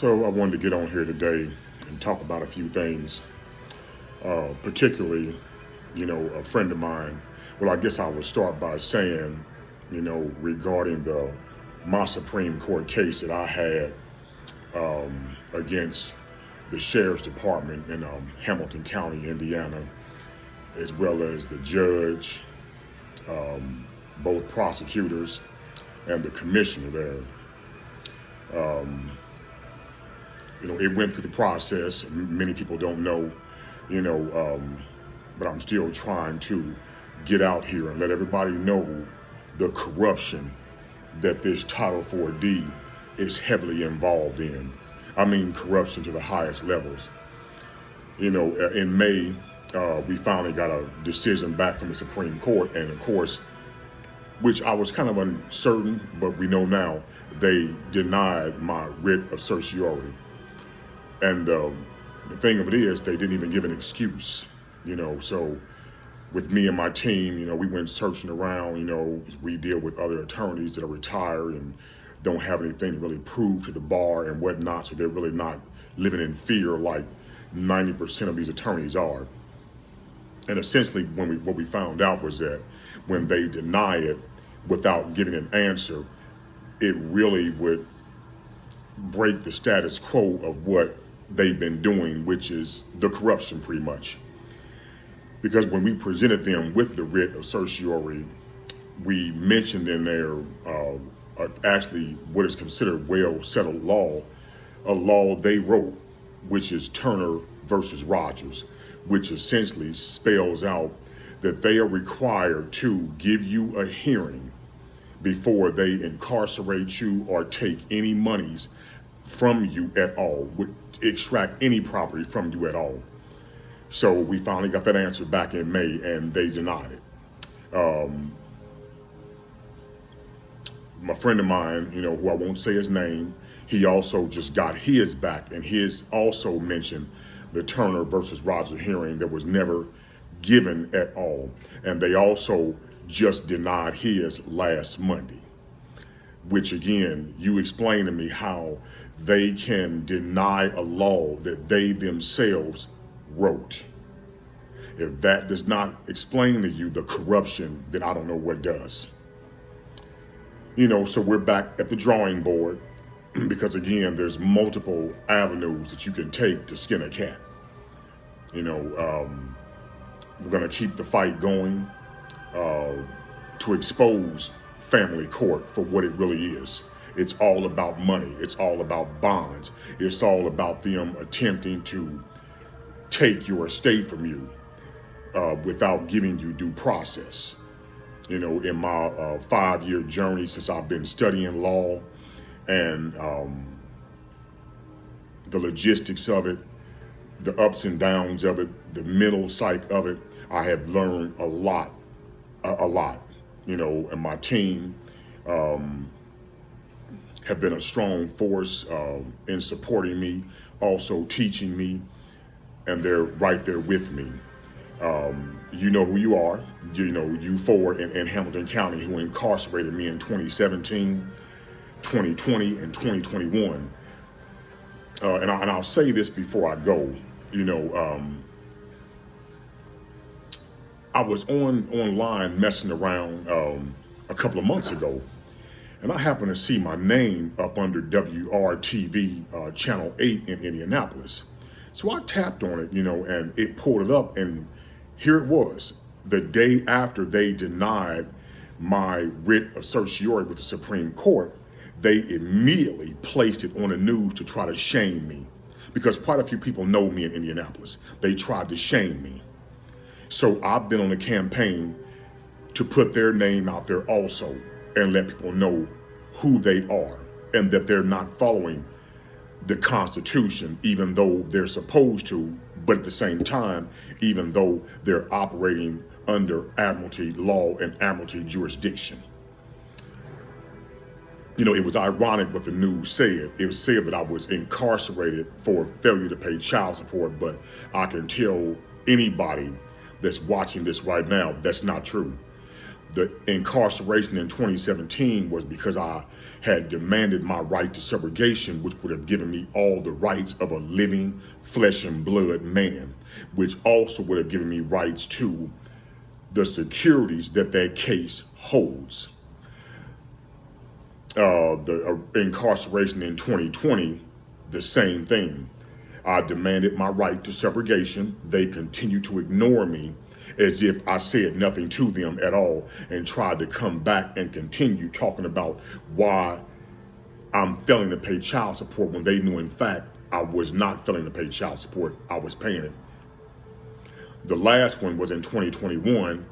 So I wanted to get on here today and talk about a few things, particularly, a friend of mine. Well, I guess I would start by saying, regarding my Supreme Court case that I had against the Sheriff's Department in Hamilton County, Indiana, as well as the judge, both prosecutors, and the commissioner there. It went through the process. Many people don't know, but I'm still trying to get out here and let everybody know the corruption that this Title 4D is heavily involved in. I mean, corruption to the highest levels. In May, we finally got a decision back from the Supreme Court, and of course, which I was kind of uncertain, but we know now, they denied my writ of certiorari. And the thing of it is, they didn't even give an excuse, so with me and my team, we went searching around, we deal with other attorneys that are retired and don't have anything to really prove to the bar and whatnot, so they're really not living in fear like 90% of these attorneys are. And essentially, what we found out was that when they deny it without giving an answer, it really would break the status quo of what they've been doing, which is the corruption pretty much. Because when we presented them with the writ of certiorari, we mentioned in there actually what is considered well-settled law, a law they wrote, which is Turner versus Rogers, which essentially spells out that they are required to give you a hearing before they incarcerate you or take any monies from you at all, would extract any property from you at all. So we finally got that answer back in May, and they denied it. My friend of mine, who I won't say his name, he also just got his back, and his also mentioned the Turner versus Rogers hearing that was never given at all. And they also just denied his last Monday, which again, you explain to me how they can deny a law that they themselves wrote. If that does not explain to you the corruption, then I don't know what does. So we're back at the drawing board because again, there's multiple avenues that you can take to skin a cat. We're gonna keep the fight going to expose family court for what it really is. It's all about money. It's all about bonds. It's all about them attempting to take your estate from you without giving you due process. In my 5-year journey since I've been studying law and the logistics of it, the ups and downs of it, the mental psyche of it, I have learned a lot, and my team have been a strong force in supporting me, also teaching me, and they're right there with me. You know who you are, you four in Hamilton County who incarcerated me in 2017, 2020, and 2021. And I'll say this before I go, I was online messing around a couple of months ago, and I happened to see my name up under WRTV Channel 8 in Indianapolis. So I tapped on it, and it pulled it up, and here it was. The day after they denied my writ of certiorari with the Supreme Court, they immediately placed it on the news to try to shame me, because quite a few people know me in Indianapolis. They tried to shame me. So I've been on a campaign to put their name out there also and let people know who they are and that they're not following the Constitution, even though they're supposed to, but at the same time, even though they're operating under admiralty law and admiralty jurisdiction. It was ironic what the news said. It was said that I was incarcerated for failure to pay child support, but I can tell anybody that's watching this right now, that's not true. The incarceration in 2017 was because I had demanded my right to subrogation, which would have given me all the rights of a living flesh and blood man, which also would have given me rights to the securities that that case holds. The incarceration in 2020, the same thing. I demanded my right to subrogation. They continued to ignore me as if I said nothing to them at all, and tried to come back and continue talking about why I'm failing to pay child support when they knew in fact I was not failing to pay child support. I was paying it. The last one was in 2021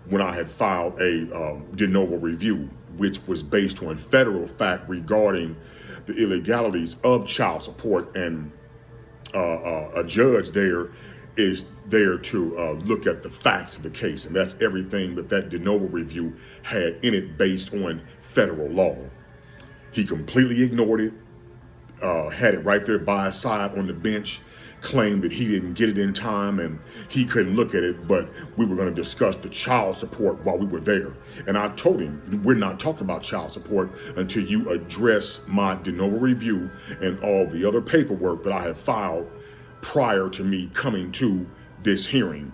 when I had filed a de novo review, which was based on federal fact regarding the illegalities of child support, and a judge there is there to look at the facts of the case, and that's everything that de novo review had in it based on federal law. He completely ignored it, had it right there by his side on the bench, claimed that he didn't get it in time and he couldn't look at it, but we were going to discuss the child support while we were there. And I told him, we're not talking about child support until you address my de novo review and all the other paperwork that I have filed prior to me coming to this hearing.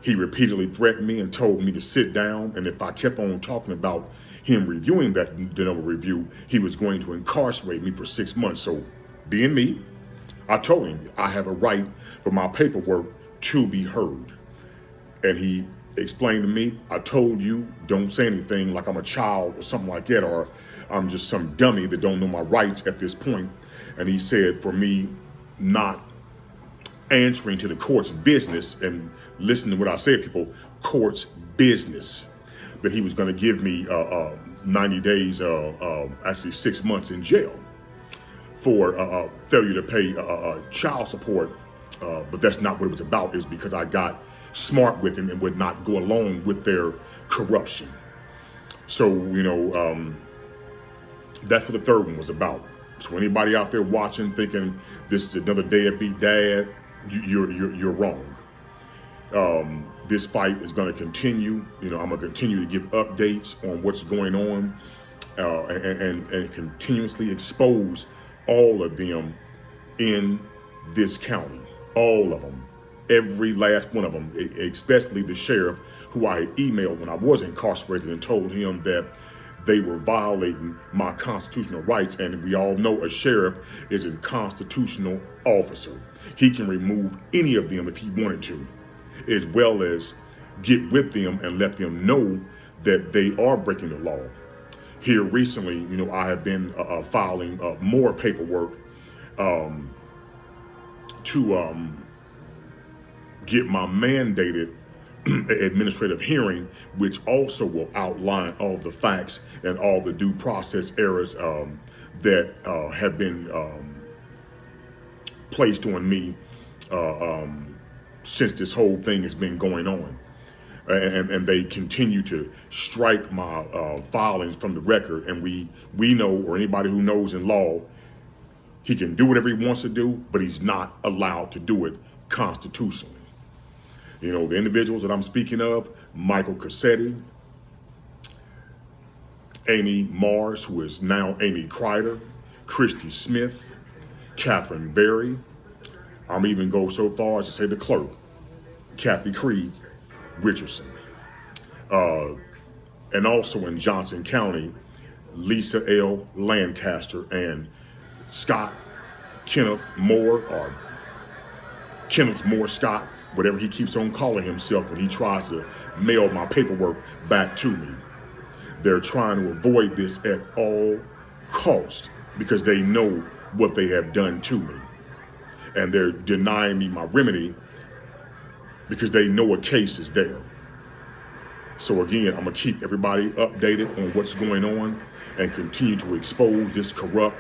He repeatedly threatened me and told me to sit down, and if I kept on talking about him reviewing that de novo review, he was going to incarcerate me for 6 months. So being me, I told him I have a right for my paperwork to be heard. And he explained to me, I told you, don't say anything like I'm a child or something like that, or I'm just some dummy that don't know my rights at this point. And he said for me not answering to the court's business and listening to what I said, people, court's business, that he was going to give me 90 days, actually 6 months in jail for failure to pay child support. But that's not what it was about. It was because I got smart with him and would not go along with their corruption. So, that's what the third one was about. So anybody out there watching thinking this is another deadbeat dad, you're wrong. This fight is going to continue. I'm going to continue to give updates on what's going on, and continuously expose all of them in this county, all of them, every last one of them, especially the sheriff who I had emailed when I was incarcerated and told him that they were violating my constitutional rights. And we all know a sheriff is a constitutional officer. He can remove any of them if he wanted to, as well as get with them and let them know that they are breaking the law. Here recently, I have been filing more paperwork to get my mandated administrative hearing, which also will outline all the facts and all the due process errors that have been placed on me since this whole thing has been going on. And they continue to strike my filings from the record. And we know, or anybody who knows in law, he can do whatever he wants to do, but he's not allowed to do it constitutionally. The individuals that I'm speaking of, Michael Cassetti, Amy Mars, who is now Amy Crider, Christy Smith, Catherine Berry. I'm even go so far as to say the clerk, Kathy Creed Richardson. And also in Johnson County, Lisa L. Lancaster and Scott Kenneth Moore, or Kenneth Moore Scott, whatever he keeps on calling himself when he tries to mail my paperwork back to me. They're trying to avoid this at all costs because they know what they have done to me. And they're denying me my remedy because they know a case is there. So again, I'm going to keep everybody updated on what's going on and continue to expose this corrupt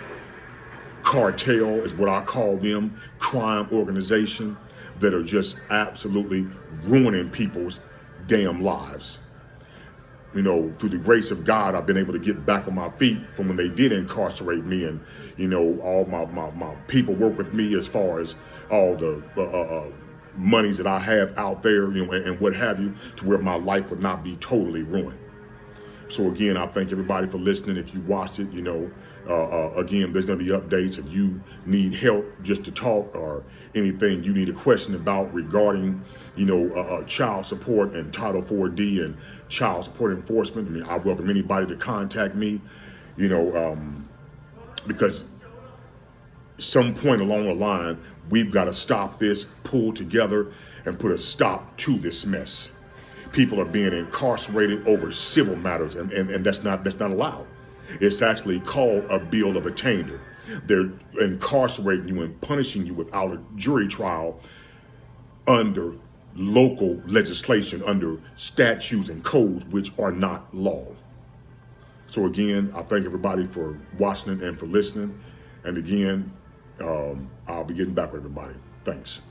cartel, is what I call them, crime organization that are just absolutely ruining people's damn lives. Through the grace of God, I've been able to get back on my feet from when they did incarcerate me, and all my people work with me as far as all the monies that I have out there, and what have you, to where my life would not be totally ruined. So again, I thank everybody for listening. If you watched it, again, there's going to be updates. If you need help just to talk or anything you need a question about regarding, child support and Title 4D and child support enforcement, I mean, I welcome anybody to contact me, because some point along the line, we've got to stop this, pull together, and put a stop to this mess. People are being incarcerated over civil matters, and that's not allowed. It's actually called a bill of attainder. They're incarcerating you and punishing you without a jury trial under local legislation, under statutes and codes which are not law. So again, I thank everybody for watching and for listening. And again, I'll be getting back with everybody. Thanks.